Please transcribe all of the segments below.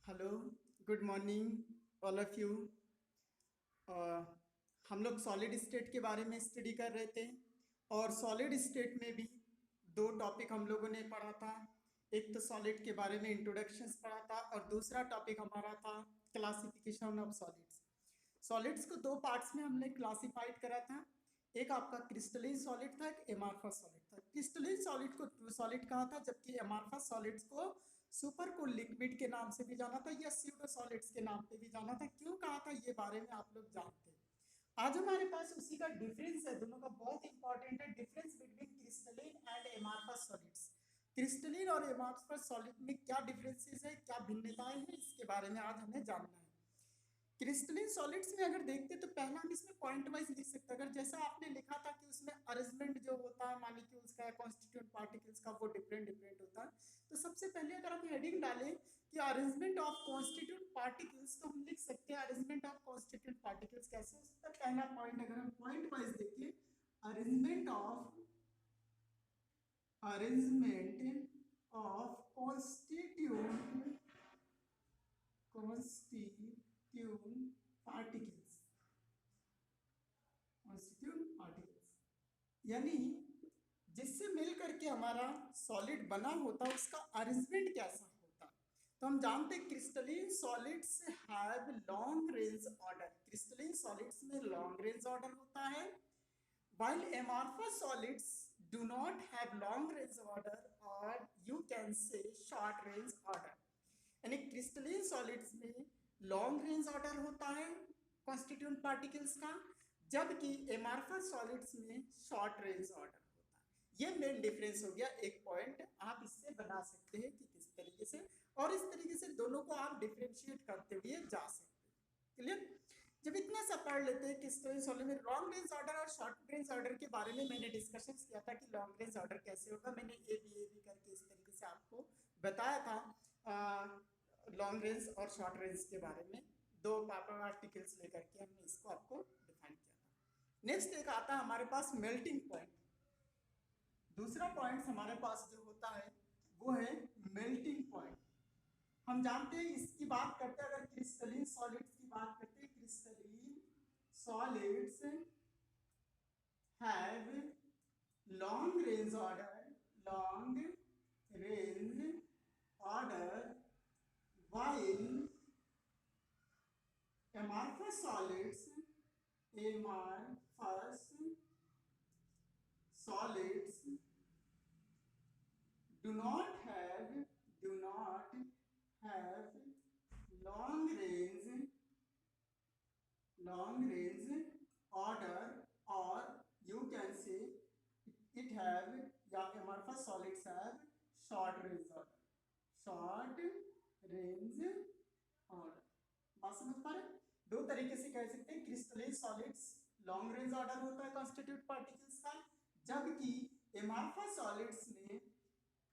Hello, good morning all of you. हम लोग solid state के बारे में स्टडी कर रहे थे और सॉलिड स्टेट में भी दो टॉपिक हम लोगों ने पढ़ा था। एक तो सॉलिड के बारे में इंट्रोडक्शंस पढ़ा था और दूसरा टॉपिक हमारा था क्लासिफिकेशन ऑफ सॉलिड्स। सॉलिड्स को दो पार्ट्स में हमने क्लासिफाइड करा था। एक आपका क्रिस्टलिन सॉलिड था, एक एमार्फस सॉलिड था। क्रिस्टलिन सॉलिड को ट्रू सॉलिड कहा था, जबकि एमार्फस सॉलिड्स को सुपर को लिक्विड के नाम से भी जाना था या स्यूडो सॉलिड्स के नाम पे भी जाना था। क्यों कहा था ये बारे में आप लोग जानते हैं। आज हमारे पास उसी का डिफरेंस है, दोनों का बहुत इंपॉर्टेंट है, difference between crystalline and amorphous solids. Crystalline और एमार्फस सॉलिड में क्या डिफरेंसेस है, क्या भिन्नताएं हैं, इसके बारे में आज हमें जानना है। क्रिस्टलिन सॉलिड्स में अगर देखते तो पहला हम इसमें पॉइंट वाइज लिख सकते हैं। अगर जैसा आपने लिखा था कि उसमें अरेंजमेंट जो होता है मॉलिक्यूल्स का, कॉन्स्टिट्यूएंट पार्टिकल्स का, वो डिफरेंट डिफरेंट होता है। तो सबसे पहले अगर हम हेडिंग डालें कि अरेंजमेंट ऑफ कॉन्स्टिट्यूएंट पार्टिकल्स, तो हम लिख सकते हैं अरेंजमेंट ऑफ कॉन्स्टिट्यूएंट पार्टिकल्स कैसे हो सकता है। पहला पॉइंट अगर हम पॉइंट वाइज देखें, अरेंजमेंट ऑफ constituent particles, यानी जिससे मिल करके हमारा सॉलिड बना होता है उसका अरेंजमेंट कैसा होता है। तो हम जानते हैं crystalline solids have long range order. Crystalline solids में लॉन्ग रेंज ऑर्डर होता है, while amorphous solids do not have long range order, or you can say short range order। यानी क्रिस्टलिन सॉलिड्स में लॉन्ग रेंज ऑर्डर होता है constituent particles का, जबकि amorphous solids में शॉर्ट रेंज ऑर्डर होता है। ये मेन डिफरेंस हो गया। एक पॉइंट आप इससे बना सकते हैं कि किस तरीके से, और इस तरीके से दोनों को आप डिफ्रेंशिएट करते हुए जा सकते हैं। क्लियर। जब इतना सा पढ़ लेते हैं कि सॉलिड में लॉन्ग रेंज ऑर्डर और शॉर्ट रेंज ऑर्डर के बारे में मैंने डिस्कशन किया था कि लॉन्ग रेंज ऑर्डर कैसे होगा। मैंने ए बी करके इस तरीके से आपको बताया था लॉन्ग रेंज और शॉर्ट रेंज के बारे में। दो पार्टिकल्स लेकर के हमने इसको आपको डिफाइन किया था। नेक्स्ट एक आता है हमारे पास मेल्टिंग पॉइंट। दूसरा पॉइंट हमारे पास जो होता है वो है मेल्टिंग पॉइंट। हम जानते हैं, इसकी बात करते हैं अगर क्रिस्टलिन सॉलिड्स की बात करते हैं, crystalline solids have long range order, while amorphous solids do not have long range order, or you can say it have, या amorphous solids have short range order, बात समझ पा रहे। दो तरीके से कह सकते हैं, crystalline solids long range order होता है कॉन्स्टिट्यूट पार्टिकल्स का, जबकि एमार्फस सॉलिड्स में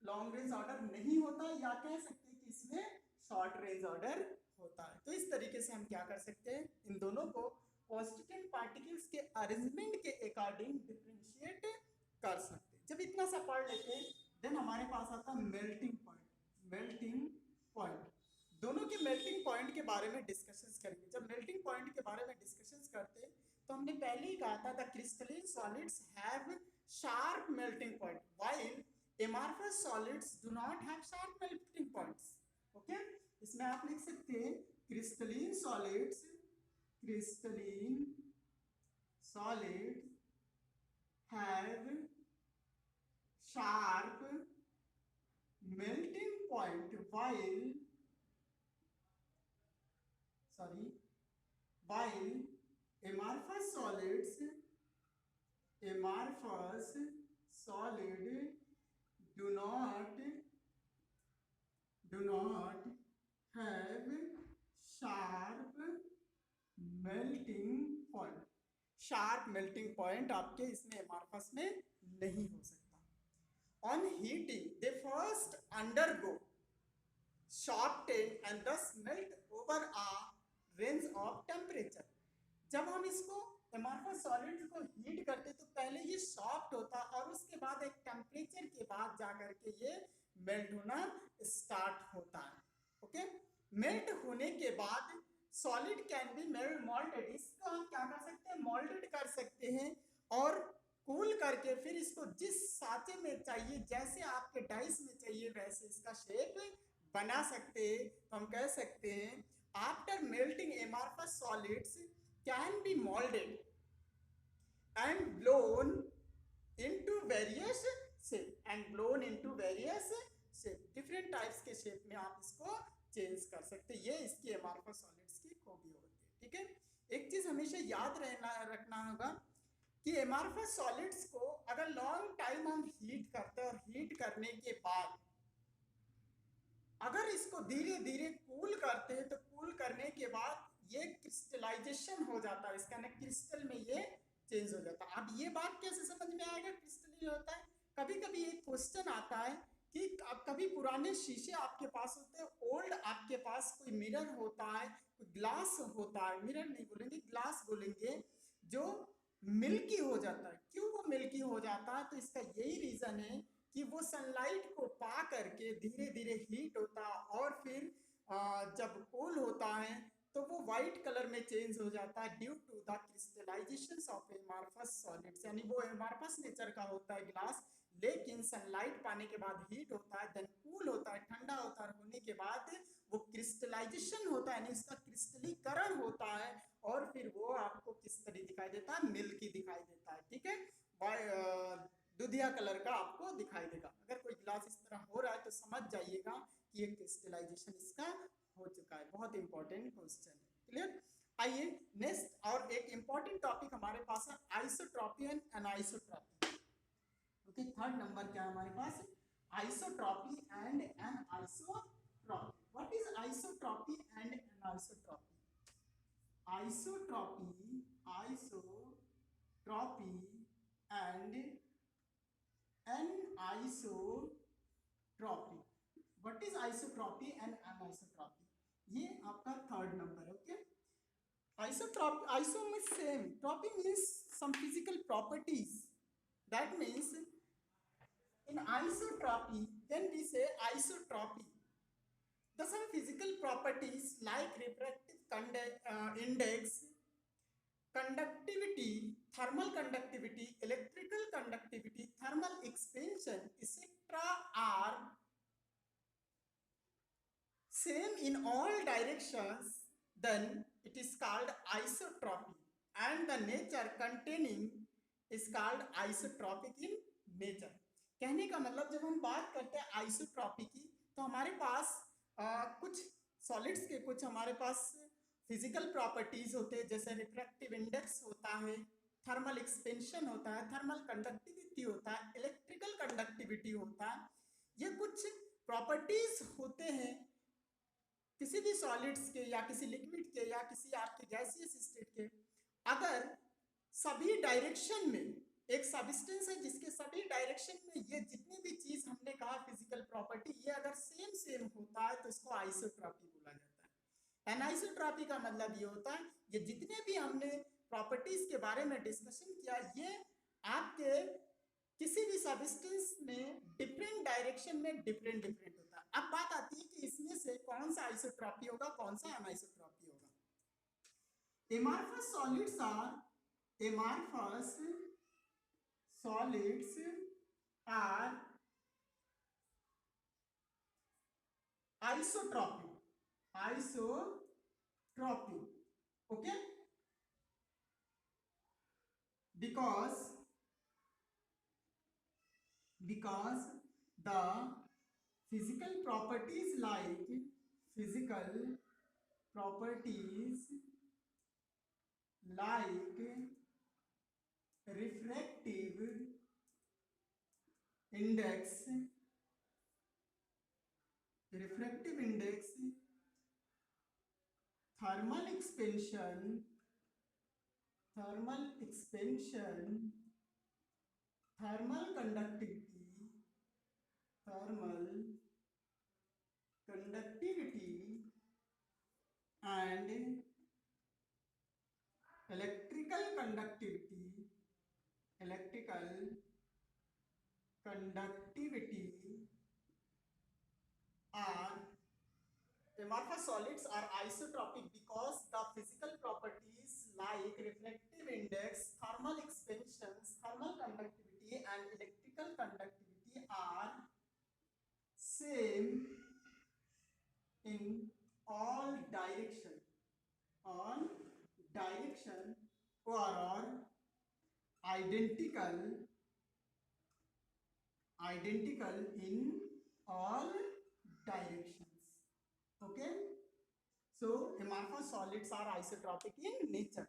लॉन्ग रेंज ऑर्डर नहीं होता, या कह सकते हैं कि इसमें शॉर्ट रेंज ऑर्डर होता है। तो इस तरीके से हम क्या कर सकते हैं, इन दोनों को कॉन्स्टिट्यूएंट पार्टिकल्स के अरेंजमेंट के अकॉर्डिंग डिफरेंशिएट कर सकते हैं। जब इतना सा पढ़ लेते हैं, देन हमारे पास आता है मेल्टिंग पॉइंट। दोनों के मेल्टिंग पॉइंट के बारे में डिस्कशंस करेंगे। जब मेल्टिंग पॉइंट के बारे में डिस्कशंस करते हैं तो हमने पहले ही कहा था the crystalline solids have sharp melting point, while amorphous solids do not have sharp melting points। Okay, इसमें आप लिख सकते हैं crystalline solids have sharp melting point, while amorphous solid do not have sharp melting point। Sharp melting point आपके इसमें amorphous में नहीं हो सकता। On heating they first undergo soften and thus melt over a range of temperature। जब हम इसको amorphous solids को हीट करते तो पहले ये सॉफ्ट होता और उसके बाद एक टेम्परेचर के बाद जाकर के ये मेल्ट होना स्टार्ट होता है। ओके, मेल्ट होने के बाद सॉलिड कैन बी मोल्डेड, इसको हम क्या कर सकते हैं, मोल्डेड कर सकते हैं, और कूल करके फिर इसको जिस साँचे में चाहिए, जैसे आपके डाइस में चाहिए वैसे इसका शेप बना सकते हैं। तो हम कह सकते हैं after melting amorphous solids can be moulded and blown into various shape and blown into various shape, different types के शेप में आप इसको चेंज कर सकते हैं। ये इसकी एमार्फस सॉलिड्स की खूबी होती है। ठीक है, एक चीज हमेशा याद रखना होगा कि एमार्फस सॉलिड्स को अगर लॉन्ग टाइम हम हीट करते हैं और हीट करने के बाद अगर इसको धीरे धीरे कूल करते हैं तो कूल करने के बाद ये क्रिस्टलाइजेशन हो जाता है, इसका ना क्रिस्टल में ये चेंज हो जाता है। अब ये बात कैसे समझ में आएगा क्रिस्टल होता है? कभी कभी एक क्वेश्चन आता है कि कभी पुराने शीशे आपके पास होते हैं, ओल्ड आपके पास कोई मिरर होता है, कोई ग्लास होता है, मिरर नहीं बोलेंगे ग्लास बोलेंगे, जो मिल्की हो जाता है। क्यों वो मिल्की हो जाता है? तो इसका यही रीजन है कि वो सनलाइट को पा करके धीरे धीरे हीट होता है और फिर जब कूल होता है तो वो व्हाइट कलर में चेंज हो जाता है due to the crystallization of amorphous solids. यानी वो एमार्फस नेचर का होता है ग्लास, लेकिन सनलाइट पाने के बाद हीट होता है, देन कूल होता है, ठंडा होता है, होने के बाद वो क्रिस्टलाइजेशन होता है, यानी इसका क्रिस्टलीकरण होता है, और फिर वो आपको किस तरह दिखाई देता है, मिल्की दिखाई देता है। ठीक है, दुधिया कलर का आपको दिखाई देगा। अगर कोई ग्लास इस तरह हो रहा है तो समझ जाइएगा कि ये क्रिस्टलाइजेशन इसका हो चुका है। बहुत इंपॉर्टेंट क्वेश्चन है। क्लियर? आइए नेक्स्ट, और एक इंपॉर्टेंट टॉपिक हमारे पास है isotropy and anisotropy. Okay, third number क्या है हमारे पास, isotropy and anisotropy. What is isotropy and anisotropy? Isotropy, isotropy and anisotropy. What is isotropy and anisotropy? ये आपका थर्ड नंबर है। Okay, iso means same, tropy means some physical properties. That means in isotropy, when we say isotropy, the some physical properties like refractive index, conductivity, thermal conductivity, electrical conductivity, thermal expansion, etc. are same in all directions, then it is called isotropy, and the nature containing is called isotropic in nature. कहने का मतलब जब हम बात करते हैं isotropy की, तो हमारे पास कुछ सॉलिड्स के कुछ हमारे पास फिजिकल प्रॉपर्टीज होते हैं, जैसे रिफ्रैक्टिव इंडेक्स होता है, थर्मल एक्सपेंशन होता है, थर्मल कंडक्टिविटी होता है, इलेक्ट्रिकल कंडक्टिविटी होता है। ये कुछ प्रॉपर्टीज होते हैं किसी भी सॉलिड्स के या किसी लिक्विड के या किसी आपके गैसियस स्टेट के। अगर सभी डायरेक्शन में एक सब्सटेंस है जिसके सभी डायरेक्शन में ये जितनी भी चीज हमने कहा फिजिकल प्रॉपर्टी, ये अगर सेम सेम होता है तो इसको आइसोट्रॉपी बोला जाता है। एनाइसोट्रॉपी का मतलब ये होता है ये जितने भी हमने प्रॉपर्टीज के बारे में डिस्कशन किया, ये आपके किसी भी सब्सटेंस में डिफरेंट डायरेक्शन में डिफरेंट डिफरेंट होता है। अब बात आती है कि इसमें से कौन सा आइसोट्रॉपी होगा, कौन सा एनाइसोट्रॉपी होगा। amorphous solids are amorphous solids are isotropic, okay, because the physical properties like refractive index, thermal expansion, thermal conductivity and electrical conductivity are amorphous solids are isotropic because the physical properties like refractive index, thermal expansions, thermal conductivity and electrical conductivity are same in all direction, or are identical in all directions. Okay, so amorphous solids are isotropic in nature.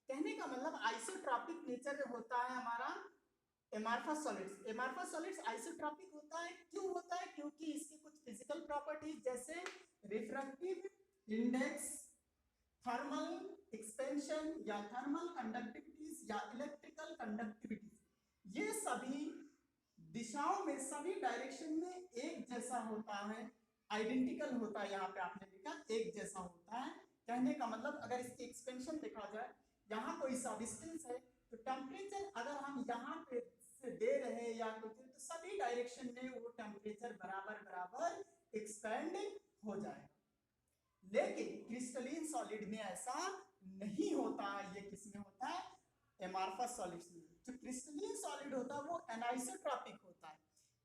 कहने का मतलब isotropic nature होता है हमारा amorphous solids. amorphous solids isotropic होता है, क्यों होता है? क्योंकि इसके कुछ फिजिकल प्रॉपर्टीज जैसे रिफ्रैक्टिव इंडेक्स, थर्मल एक्सपेंशन या थर्मल कंडक्टिविटीज या इलेक्ट्रिकल कंडक्टिविटीज, ये सभी दिशाओं में, सभी डायरेक्शन में एक जैसा होता है, आइडेंटिकल होता है। यहाँ पे आपने लिखा एक जैसा होता है। कहने का मतलब अगर इसकी एक्सपेंशन देखा जाए, यहाँ कोई सा डिस्टेंस है तो टेम्परेचर अगर हम यहाँ पे से दे रहे हैं या कुछ, तो सभी डायरेक्शन में वो टेम्परेचर बराबर बराबर एक्सपेंड हो जाएगा। लेकिन क्रिस्टलीन सॉलिड में ऐसा नहीं होता। ये किसमें होता है? एमार्फस सॉलिड्स में। जो क्रिस्टलीन सॉलिड होता है वो एनाइसोट्रॉपिक होता है।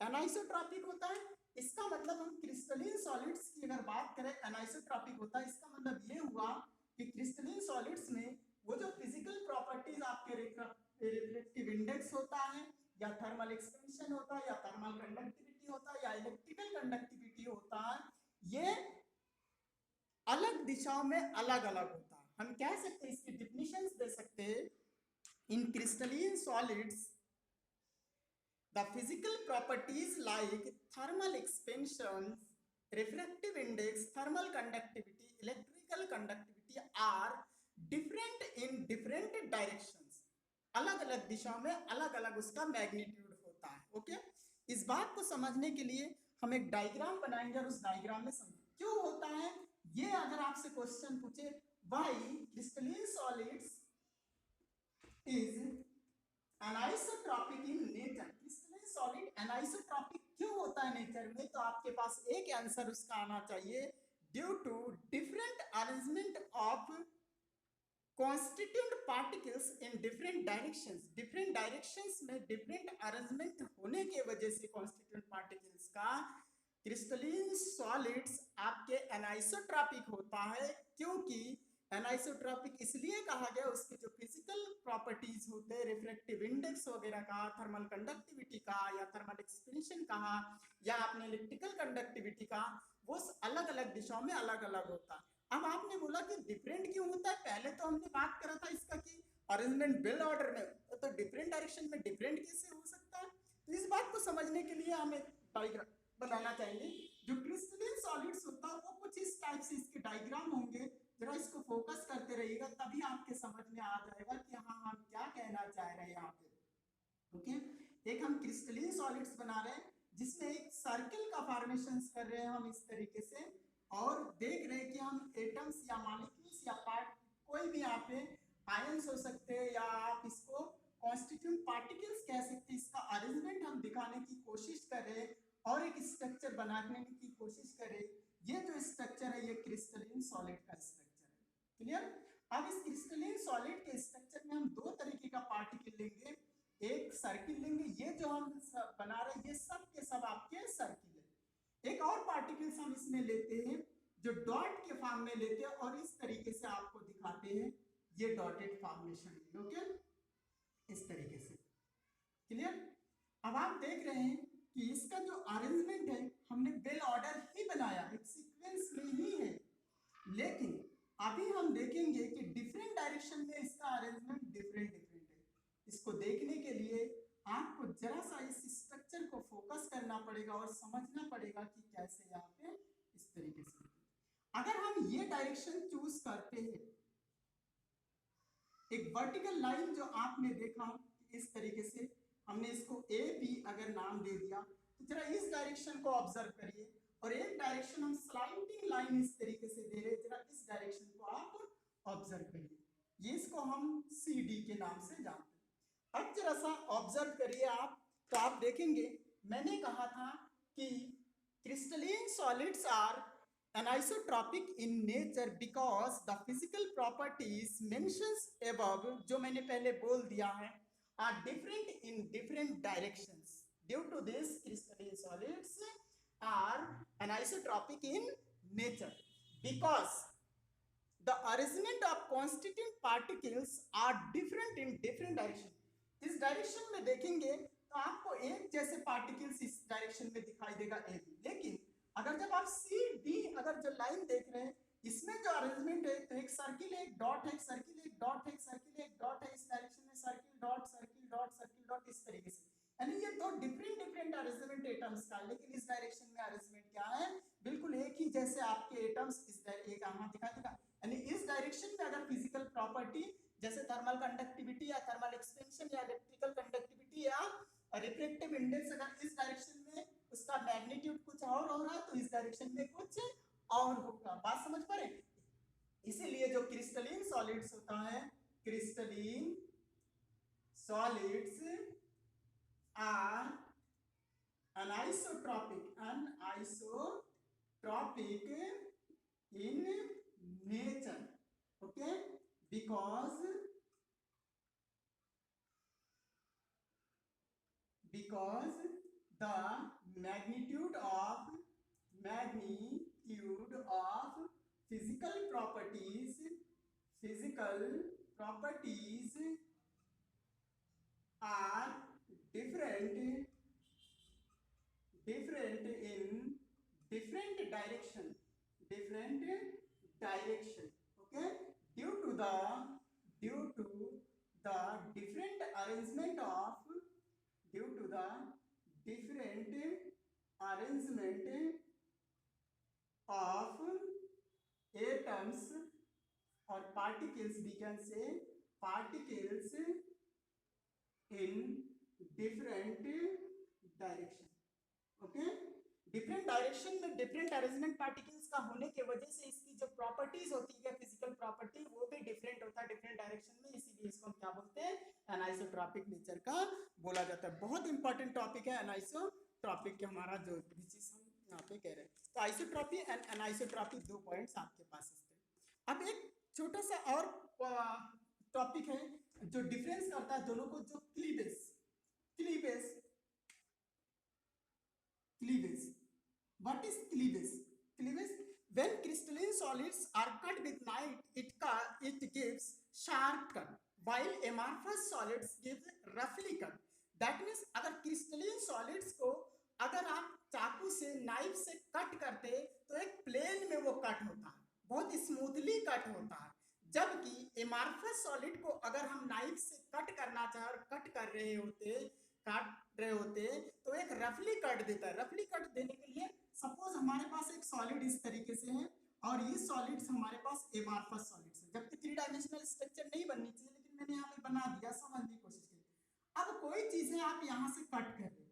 एनाइसोट्रॉपिक होता है, इसका मतलब हम क्रिस्टलीन सॉलिड्स की अगर बात करें एनाइसोट्रॉपिक होता है, इसका मतलब ये हुआ कि क्रिस्टलीन सॉलिड्स में वो जो फिजिकल प्रॉपर्टीज आपके रिफ्रैक्टिव इंडेक्स होता है या थर्मल एक्सपेंशन होता है या थर्मल कंडक्टिविटी होता है या इलेक्ट्रिकल कंडक्टिविटी होता है, ये अलग दिशाओं में अलग अलग होता है। हम कह सकते हैं, इसकी डिफिनिशंस दे सकते हैं। In crystalline solids the physical properties like thermal expansion, refractive index, thermal conductivity, electrical conductivity are different in different directions. अलग अलग दिशाओं में अलग अलग उसका मैग्नीट्यूड होता है। ओके, इस बात को समझने के लिए हम एक डायग्राम बनाएंगे और उस डायग्राम में समझेंगे क्यों होता है। ये अगर आपसे क्वेश्चन पूछे why crystalline solids is anisotropic in nature, crystalline solid anisotropic क्यों होता है नेचर में, तो आपके पास एक आंसर उसका आना चाहिए, due to different arrangement of constituent particles in different directions. Different directions में डिफरेंट अरेंजमेंट होने के वजह से कॉन्स्टिट्यूएंट पार्टिकल्स का क्रिस्टलीन सॉलिड्स आपके एनाइसोट्रॉपिक होता है। क्योंकि एनाइसोट्रॉपिक इसलिए कहा गया, उसके जो फिजिकल प्रॉपर्टीज होते हैं, रिफ्रैक्टिव इंडेक्स वगैरह का, थर्मल कंडक्टिविटी का या थर्मल एक्सपेंशन का या अपने इलेक्ट्रिकल कंडक्टिविटी का, वो अलग अलग दिशाओं में अलग अलग होता है। अब आपने बोला कि डिफरेंट क्यों होता है, पहले तो हमने बात करा था इसका कि अरेंजमेंट बिल ऑर्डर में, तो डिफरेंट डायरेक्शन में डिफरेंट कैसे हो सकता है। तो इस बात को समझने के लिए हम एक डायग्राम बनाना चाहेंगे। जो क्रिस्टलीन सॉलिड्स होता है वो कुछ इस टाइप से इसके डायग्राम होंगे, जरा इसको फोकस करते रहिएगा, तभी आपके समझ में आ जाएगा कि हाँ हम क्या कहना चाह रहे हैं यहाँ पे। ओके, एक हम क्रिस्टलीन सॉलिड्स बना रहे हैं जिसमें एक सर्किल का फॉर्मेशन कर रहे हैं हम इस तरीके से, और देख रहे हैं कि हम एटम्स या मॉलिक्यूल्स या पार्ट, कोई भी यहाँ पे आयंस हो सकते हैं या आप इसको कॉन्स्टिट्यूएंट पार्टिकल्स कह सकते हैं, इसका अरेंजमेंट हम दिखाने की कोशिश कर रहे हैं और एक स्ट्रक्चर बनाने की कोशिश करें। ये जो स्ट्रक्चर है ये क्रिस्टलीन सॉलिड का स्ट्रक्चर है। क्लियर? अब इस क्रिस्टलीन सॉलिड के स्ट्रक्चर में हम दो तरीके का पार्टिकल लेंगे, एक सर्किल लेंगे, ये जो हम बना रहे हैं ये सब के सब आपके सर्किल है। एक और पार्टिकल्स हम इसमें लेते हैं जो डॉट के फॉर्म में लेते हैं और इस तरीके से आपको दिखाते हैं, ये डॉटेड फॉर्मेशन। ओके, इस तरीके से। क्लियर? अब आप देख रहे हैं कि इसका जो अरेंजमेंट है हमने बेल ऑर्डर ही बनाया, एक सीक्वेंस में ही है, लेकिन अभी हम देखेंगे कि डिफरेंट डायरेक्शन में इसका अरेंजमेंट डिफरेंट डिफरेंट है। इसको देखने के लिए आपको जरा सा इस स्ट्रक्चर को फोकस करना पड़ेगा और समझना पड़ेगा कि कैसे यहाँ पे इस तरीके से। अगर हम ये डायरेक्शन चूज करते हैं, एक वर्टिकल लाइन जो आपने देखा इस तरीके से, हमने इसको ए बी अगर नाम दे दिया, तो जरा इस डायरेक्शन को ऑब्जर्व करिए, और एक डायरेक्शन हम स्लाइडिंग लाइन इस तरीके से दे रहे हैं, जरा इस डायरेक्शन को आप ऑब्जर्व करिए, ये इसको हम सी डी के नाम से जानते हैं। अब जरा सा ऑब्जर्व करिए आप, तो आप देखेंगे मैंने कहा था कि crystalline solids are anisotropic in nature because the physical properties mentions above, जो मैंने पहले बोल दिया है, are different in different directions. Due to this crystalline solids are anisotropic in nature because the arrangement of constituent particles are different in different direction. इस direction में देखेंगे तो आपको एक जैसे पार्टिकल्स इस डायरेक्शन में दिखाई देगा ए बी, लेकिन अगर जब आप सी डी अगर जो लाइन देख रहे हैं इसमें जो अरेंजमेंट है तो एक सर्किल है, एक डॉट है, एक सर्किल है, एक डॉट है, एक सर्किल है, एक डॉट है, इस डायरेक्शन में circle dot circle dot circle dot, इस तरीके से, यानी ये दो डिफरेंट डिफरेंट अरेंजमेंट एटम्स का, लेकिन इस डायरेक्शन में अरेंजमेंट क्या है, बिल्कुल एक ही जैसे आपके एटम्स इस एक यहाँ दिखाई देगा. यानी इस डायरेक्शन में अगर फिजिकल प्रॉपर्टी जैसे थर्मल कंडक्टिविटी या थर्मल एक्सपेंशन या इलेक्ट्रिकल कंडक्टिविटी या रिफ्रैक्टिव इंडेक्स अगर इस डायरेक्शन में उसका मैग्नीट्यूड कुछ और हो रहा है तो इस डायरेक्शन में कुछ और होगा. बात समझ पा रहे हैं? इसीलिए जो क्रिस्टलीन सॉलिड्स होता है, crystalline solids are anisotropic in nature, okay, because the magnitude of physical properties are different in different direction, okay, due to the different arrangement of atoms or particles, we can say particles in different direction, okay. Different direction में different arrangement particles का होने की वजह से इसकी जो properties होती है फिजिकल प्रॉपर्टी वो भी डिफरेंट होता है डिफरेंट डायरेक्शन में, इसीलिए इसको हम क्या बोलते हैं, एनाइसोट्रॉपिक नेचर का बोला जाता है. बहुत इंपॉर्टेंट टॉपिक है एनाइसोट्रॉपिक के, हमारा जो चीज हम यहाँ पे कह रहे हैं. तो आइसोट्रॉपी एंड एनाइसोट्रॉपी दो पॉइंट्स आपके पास इसके. अब एक छोटा सा और टॉपिक है जो डिफरेंस करता है दोनों को, जो cleavage. What is cleavage? When crystalline solids are cut with knife, it gives sharp cut, while amorphous solids give roughly cut. That means अगर crystalline solids को अगर आप चाकू से नाइफ से कट करते तो एक प्लेन में वो कट होता है, बहुत स्मूथली कट होता है, जबकि amorphous solid को अगर हम नाइफ से कट करना चाहे और काट रहे होते तो एक रफली कट देता है. रफली कट देने के लिए सपोज हमारे पास एक सॉलिड इस तरीके से है और ये सॉलिड्स हमारे पास एमार्फस सॉलिड्स है, जबकि 3 डायमेंशनल स्ट्रक्चर नहीं बननी चाहिए लेकिन मैंने यहाँ पे बना दिया, समझने की कोशिश की. अब कोई चीज है आप यहाँ से कट कर रहे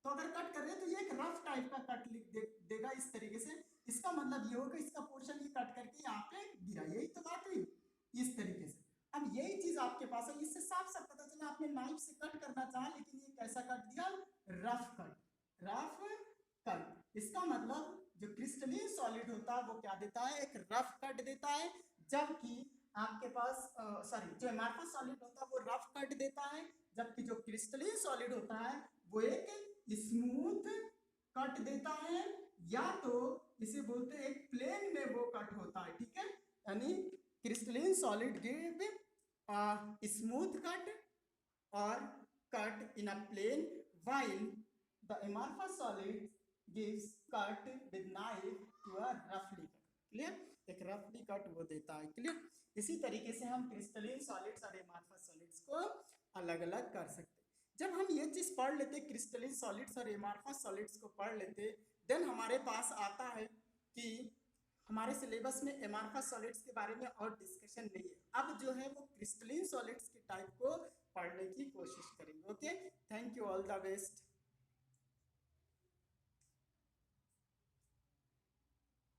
तो अगर कट कर रहे तो ये एक रफ टाइप का कट लिख देगा इस तरीके से. इसका मतलब ये होगा इसका पोर्शन ये कट करके यहाँ पे गिरा, यही तो बात हुई इस तरीके से. अब यही चीज आपके पास है, इससे साफ साफ पता चला आपने नाइफ से कट करना चाहा लेकिन ये कैसा कट दिया, रफ कट. इसका मतलब जो क्रिस्टलीन सॉलिड होता है वो क्या देता है, एक रफ कट देता है, जबकि आपके पास जो एमार्फस सॉलिड होता है वो रफ कट देता है, जबकि जो क्रिस्टलीन सॉलिड होता है वो एक स्मूथ कट देता है, या तो इसे बोलते हैं एक प्लेन में वो कट होता है. ठीक है, यानी crystalline solid give smooth cut और cut in a plane, while the amorphous solid gives cut with knife to a roughly cut. Clear, एक रफली कट वो देता है. क्लियर, इसी तरीके से हम क्रिस्टलीन सॉलिड्स और एमार्फस सॉलिड्स को अलग अलग कर सकते हैं. जब हम ये चीज पढ़ लेते क्रिस्टलीन सॉलिड्स और एमार्फस सॉलिड्स को पढ़ लेते, देन हमारे पास आता है कि हमारे सिलेबस में एमार्फस सॉलिड्स के बारे में और डिस्कशन नहीं है. अब जो है वो क्रिस्टलीन सॉलिड्स के टाइप को पढ़ने की कोशिश करेंगे. Okay, thank you, all the best.